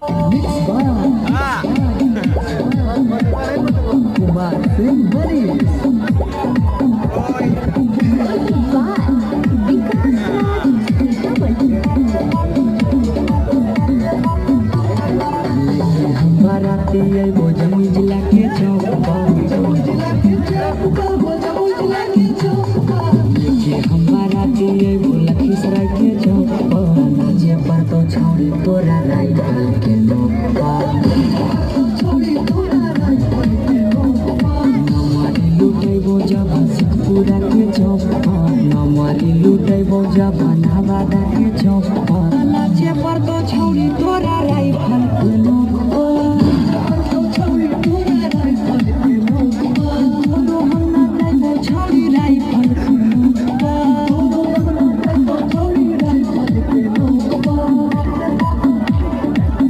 Mixed by Kumar Singh Manis. बाराती आई वो जमुई जिला के चौक पर। लेके हम बाराती आई वो